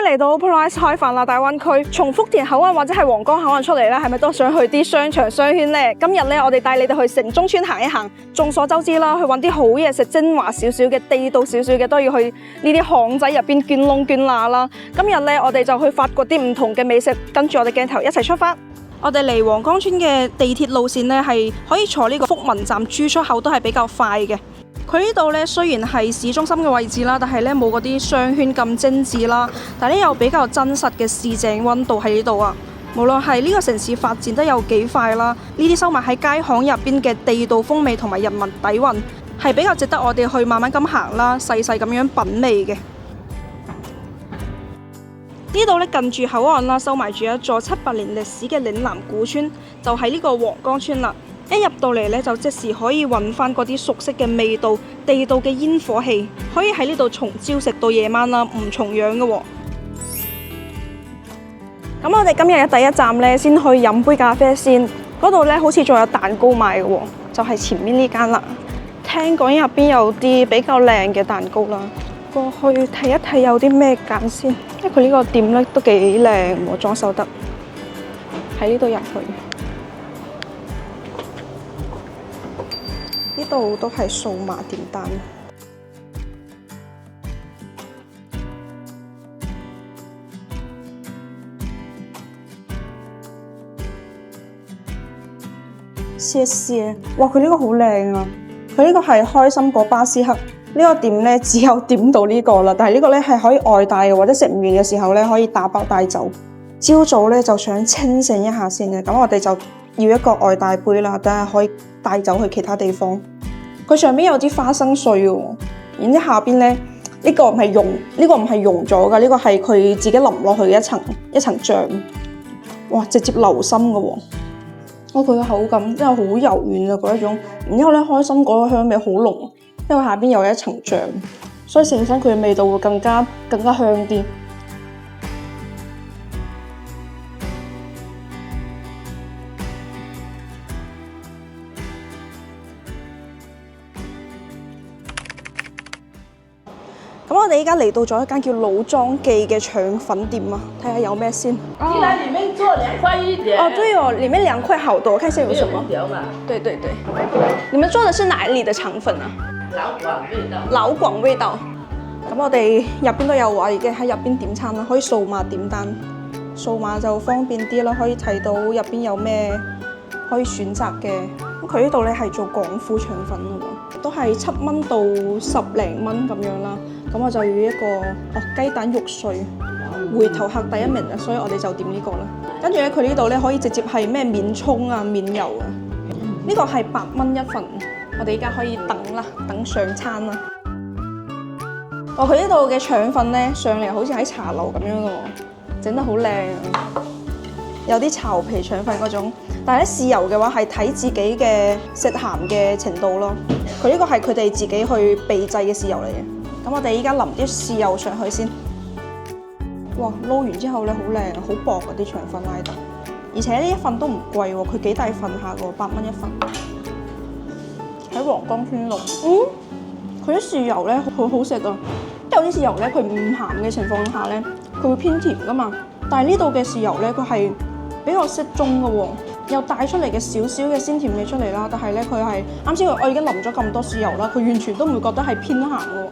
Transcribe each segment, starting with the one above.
嚟到 Price 開飯啦！大灣區從福田口岸或者係皇崗口岸出嚟咧，係咪都想去啲商場商圈呢？今日咧，我哋帶你哋去城中村行一行。眾所周知啦，去揾啲好嘢食，精華少少嘅、地道少少嘅，都要去呢啲巷仔入邊捐窿捐罅啦。今日咧，我哋就去發掘啲唔同嘅美食，跟住我哋鏡頭一齊出發。我哋嚟皇崗村嘅地鐵路線咧，係可以坐呢個福民站 G 出口，都係比較快嘅。佢呢度咧雖然係市中心嘅位置啦，但係咧冇嗰啲商圈咁精緻啦，但係咧有比較真實嘅市井溫度喺呢度啊。無論係呢個城市發展得有幾快啦，呢啲收埋喺街巷入邊嘅地道風味同埋人民底蘊，係比較值得我哋去慢慢咁行啦，細細咁樣品味嘅。呢度咧近住口岸啦，收埋住一座700年歷史嘅嶺南古村，就係呢個皇崗村啦。一入到嚟咧，就即時可以揾翻嗰啲熟悉嘅味道、地道嘅煙火氣，可以喺呢度從朝食到夜晚啦，唔重樣嘅喎。咁我哋今日嘅第一站咧，先去飲杯咖啡先。嗰度咧好似仲有蛋糕賣嘅喎，就係前面呢間啦。聽講入邊有啲比較靚嘅蛋糕啦。過去睇一睇有啲咩揀先，因為佢呢個店咧都幾靚喎，裝修得。喺呢度入去，呢度都係數碼點單。謝謝，哇！佢呢個好靚啊！佢呢個係開心果巴斯克。呢個店咧只有點到呢個啦，但係呢個咧係可以外帶嘅，或者食唔完嘅時候咧可以打包帶走。朝早咧就想清醒一下先嘅，咁我哋就要一個外帶杯啦，等下可以帶走去其他地方。佢上邊有啲花生碎喎，然之下邊咧呢個唔係溶咗噶，呢個係佢自己淋落去嘅一層醬。哇！直接流心嘅喎，佢嘅口感真係好柔軟啊嗰一種。然之後咧開心果嘅香味好濃。因為下邊有一層醬，所以成身佢嘅味道會更加香啲。咁我哋依家嚟到咗一間叫老莊記嘅腸粉店啊，睇下有咩先。既然裡面做涼快一點。哦，對哦，裡面涼快好多，我看一下有什麼。對對對，你們做的是哪裡的腸粉啊？老廣味道。老廣味道。咁我哋入邊都有話已經喺入邊點餐啦，可以數碼點單，數碼就方便啲啦，可以睇到入邊有咩可以選擇嘅。咁佢呢度咧係做廣府腸粉嘅喎，都係7蚊到10零蚊咁樣啦。咁我就要一個雞蛋肉碎，回頭客第一名啊，所以我哋就點呢個啦。跟住咧佢呢度咧可以直接係咩免葱啊、免油啊，呢個係8蚊一份。我哋而家可以等啦，等上餐啦。佢呢度嘅腸粉咧上嚟好似喺茶樓咁樣嘅喎，整得好靚，有啲巢皮腸粉嗰種。但係咧豉油嘅話係睇自己嘅食鹹嘅程度咯。佢呢個係佢哋自己去秘製嘅豉油嚟嘅。咁我哋依家淋啲豉油上去先。哇！撈完之後咧好靚，好薄嗰啲腸粉拉得，而且呢一份都唔貴喎，佢幾大份下嘅喎，8蚊一份。喺皇崗村路，佢啲豉油咧好好食啊！有啲豉油咧佢唔鹹嘅情況下咧，佢會偏甜噶嘛。但係呢度嘅豉油咧，佢係比較適中嘅喎，又帶出嚟嘅少少嘅鮮甜味出嚟啦。但係咧佢係啱先我已經淋咗咁多豉油啦，佢完全都唔會覺得係偏鹹嘅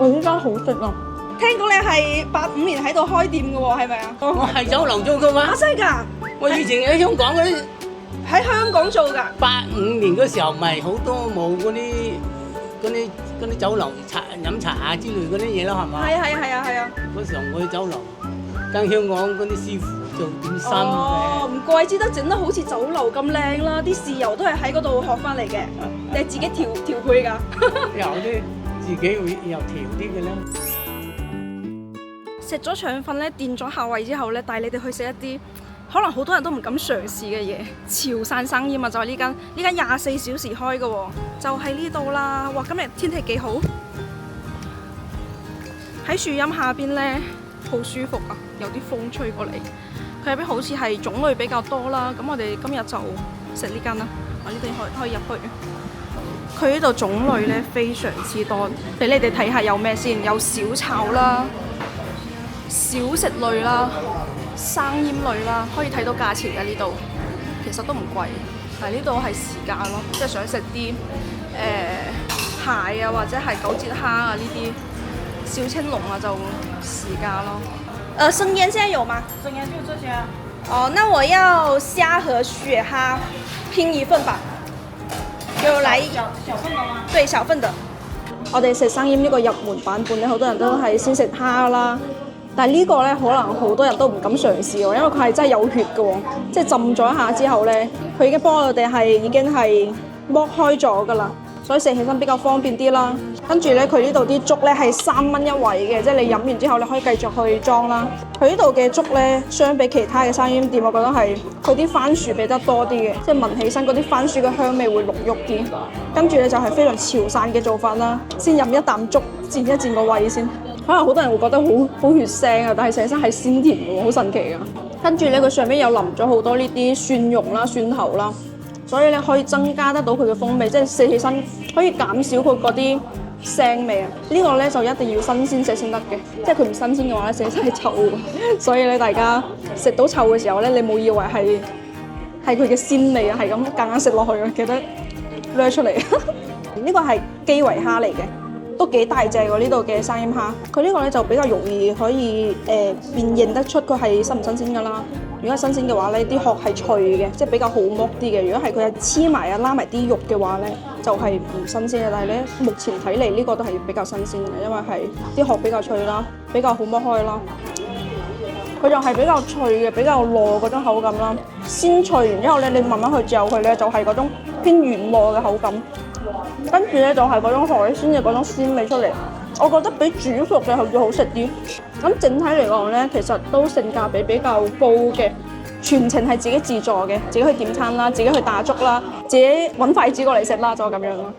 喎。呢間好食啊！聽講你係85年喺度開店嘅喎，係咪啊？我係酒樓做嘅嘛。真係㗎！我以前喺香港嗰啲。喺香港做㗎。85年嗰時候咪好多冇嗰啲酒樓飲茶啊之類嗰啲嘢咯，係嘛？係啊！嗰時候我去酒樓跟香港嗰啲師傅做點心嘅。唔怪之得整得好似酒樓咁靚啦，啲豉油都係喺嗰度學翻嚟嘅，你係自己調配㗎？有啲自己會又調啲嘅啦。食咗腸粉咧，墊咗下位之後咧，帶你哋去食一啲可能好多人都唔敢嘗試嘅嘢。潮汕生意嘛，就係呢間24小時開嘅喎，就喺呢度啦。哇，今日天氣幾好，喺樹蔭下邊咧，好舒服啊，有啲風吹過嚟。佢入邊好似係種類比較多啦，咁我哋今日就食呢間啦。我呢邊可以入去。佢呢度種類咧非常之多，俾你哋睇下有咩先，有小炒啦。小食類啦、生腌類啦，可以睇到價錢嘅呢度，其實都唔貴，但係呢度係時價咯，即係想食啲蟹啊或者係九節蝦啊呢啲小青龍啊就時價咯。生腌現在有嗎？生腌就這些啊。哦，那我要蝦和雪蝦拼一份吧，就來小份的嗎？對，小份的。我哋食生腌呢個入門版本咧，好多人都係先食蝦啦。但係呢個咧，可能好多人都唔敢嘗試喎，因為佢係真係有血嘅喎，即係浸咗一下之後咧，佢已經幫我哋已經係剝開咗㗎啦，所以食起身比較方便啲啦。跟住咧，佢呢度啲粥咧係3蚊一位嘅，即係你飲完之後你可以繼續去裝啦。佢呢度嘅粥咧，相比其他嘅生腌店，我覺得係佢啲番薯俾得多啲嘅，即係聞起身嗰啲番薯嘅香味會濃郁啲。跟住咧就係非常潮汕嘅做法啦，先飲一啖粥，墊一墊個胃先。可能好多人會覺得好血腥啊，但係成身係鮮甜嘅喎，好神奇啊！跟住咧，佢上面又淋咗好多呢啲蒜蓉啦、蒜頭啦，所以咧可以增加得到佢嘅風味，即係食起身可以減少佢嗰啲腥味啊！呢個咧就一定要新鮮食先得嘅，即係佢唔新鮮嘅話咧，食起身係臭嘅。所以咧，大家食到臭嘅時候咧，你冇以為係佢嘅鮮味啊，係咁夾硬食落去啊，記得掠出嚟。呢個係基圍蝦嚟嘅。都幾大隻喎，呢度嘅生腌蝦，佢呢個咧就比較容易可以辨認得出佢係新唔新鮮㗎啦。如果係新鮮嘅話咧，啲殼係脆嘅，即係比較好剝啲嘅。如果係佢係黐埋啊拉埋啲肉嘅話咧，就係唔新鮮嘅。但係咧，目前睇嚟呢個都係比較新鮮嘅，因為係啲殼比較脆啦，比較好剝開啦。佢就係比較脆嘅，比較糯嗰種口感啦，鮮脆。然之後咧，你慢慢去嚼佢咧，就係嗰種偏軟糯嘅口感。跟住咧就係嗰種海鮮嘅嗰種鮮味出嚟，我覺得比煮熟嘅會好食啲。咁整體嚟講咧，其實都性價比比較高嘅，全程係自己自助嘅，自己去點餐啦，自己去打粥啦，自己揾筷子過嚟食啦，就咁樣咯。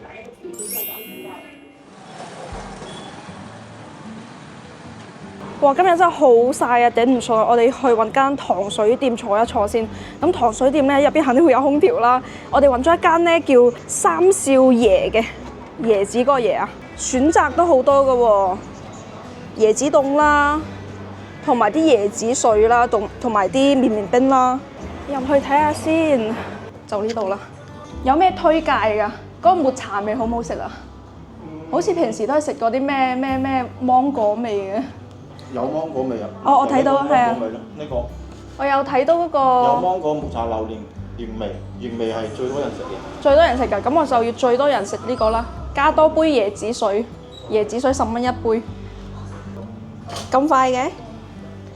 哇！今日真係好曬啊，頂唔順。我哋去揾間糖水店坐一坐先。咁糖水店咧入邊肯定會有空調啦。我哋揾咗一間咧叫三少爺嘅，椰子嗰個椰啊，選擇都好多㗎喎。椰子凍啦，同埋啲椰子水啦，同埋啲綿綿冰啦。入去睇下先，就呢度啦。有咩推介㗎？嗰個抹茶味好唔好食啊？好似平時都係食嗰啲咩芒果味嘅。有芒果味啊！哦，我睇到係啊。呢個我有睇到嗰個。有芒果、抹茶、榴蓮、原味，原味係最多人食嘅。最多人食㗎，咁我就要最多人食呢個啦，加多杯椰子水，椰子水10蚊一杯。咁快嘅？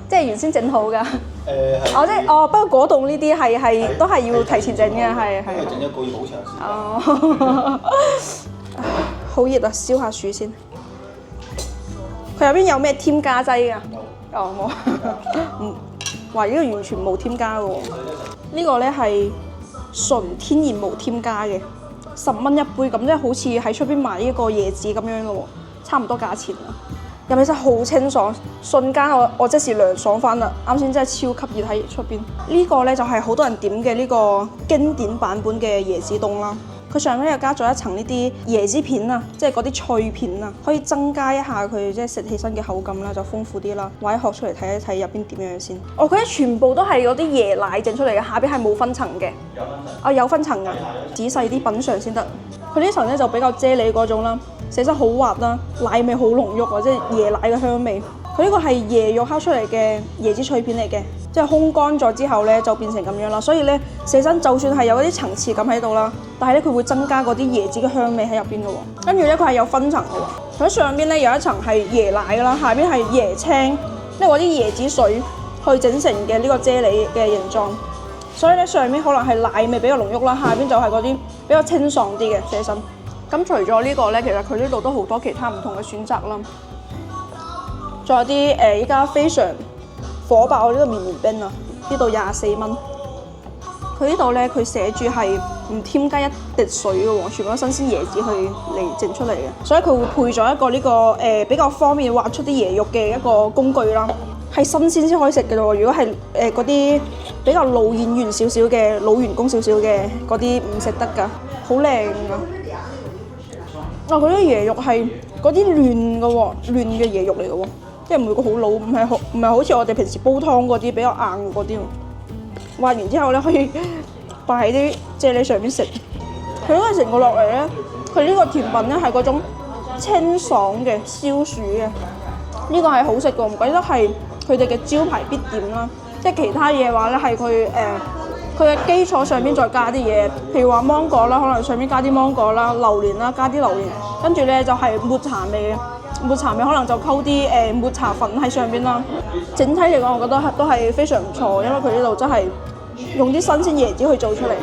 即係原先整好㗎。哦，即係哦，不過果凍呢啲係都係要提前整嘅，係。因為整一個要好長時間。哦。好熱啊！燒下薯先。佢入邊有咩添加劑㗎？哦，冇，哇！呢個完全冇添加嘅喎。呢個咧係純天然無添加嘅，10蚊一杯，咁即係好似喺出邊買呢個椰子咁樣咯喎，差唔多價錢啦。入面真係好清爽，瞬間我即時涼爽翻啦！啱先真係超級熱喺出邊。呢個咧就係好多人點嘅呢個經典版本嘅椰子凍啦。佢上面又加咗一層呢啲椰子片啊，即係嗰啲脆片啊，可以增加一下佢即係食起身嘅口感啦，就豐富啲啦。或者學出嚟睇一睇入邊點樣先。哦，佢全部都係嗰啲椰奶整出嚟嘅，下邊係冇分層嘅。有分層。啊，有分層㗎，仔細啲品嚐先得。佢呢層咧就比較啫喱嗰種啦，食得好滑啦，奶味好濃郁啊，即係椰奶嘅香味。佢呢個係椰肉烤出嚟嘅椰子脆片嚟嘅，即係烘乾咗之後咧就變成咁樣啦。所以咧食身就算係有一啲層次感喺度啦，但係咧佢會增加嗰啲椰子嘅香味喺入邊嘅喎。跟住咧佢係有分層嘅喎，喺上邊咧有一層係椰奶啦，下邊係椰青，即係嗰啲椰子水去整成嘅呢個啫喱嘅形狀。所以咧上面可能係奶味比較濃郁啦，下邊就係嗰啲比較清爽啲嘅食身。咁除咗呢個咧，其實佢呢度都好多其他唔同嘅選擇啦。仲有啲依家非常火爆呢個綿綿冰啊，呢度24蚊。佢呢度咧，佢寫住係唔添加一滴水嘅喎，全部都新鮮椰子去嚟整出嚟嘅，所以佢會配咗一個呢個比較方便挖出啲椰肉嘅一個工具啦。係新鮮先可以食嘅喎，如果係嗰啲比較老演員少少嘅老員工少少嘅嗰啲唔食得㗎，好靚㗎。佢啲椰肉係嗰啲嫩嘅喎，嫩嘅椰肉嚟嘅喎。即係唔會個好老，唔係好似我哋平時煲湯嗰啲比較硬嗰啲。滑完之後咧，可以擺喺啲啫喱上面食。佢呢個成個落嚟咧，佢呢個甜品咧係嗰種清爽嘅消暑嘅，呢個係好食嘅，唔怪得係佢哋嘅招牌必點啦。即係其他嘢話咧係佢嘅基礎上邊再加啲嘢，譬如話芒果啦，可能上面加啲芒果啦，榴蓮啦，加啲榴蓮，跟住咧就係抹茶味嘅，抹茶味可能就溝啲抹茶粉喺上邊啦。整體嚟講，我覺得都係非常唔錯，因為佢呢度真係用啲新鮮椰子去做出嚟嘅。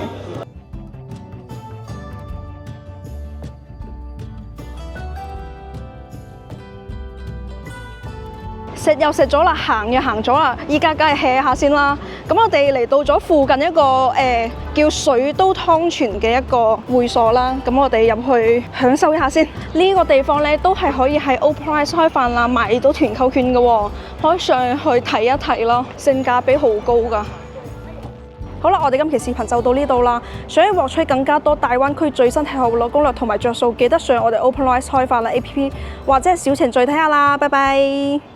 食又食咗啦，行又行咗啦，依家梗係 hea 下先啦。咁我哋嚟到咗附近一個叫水都湯泉嘅一個會所啦。咁我哋入去享受一下先。呢個地方咧都係可以喺 Oprice 開飯啦，買到團購券嘅喎，可以上去睇一睇咯，性價比好高㗎。好啦，我哋今期視頻就到呢度啦。想要獲取更加多大灣區最新氣候攻略同埋着數，記得上我哋 Oprice 開飯啦 APP 或者係小程序睇下啦。拜拜。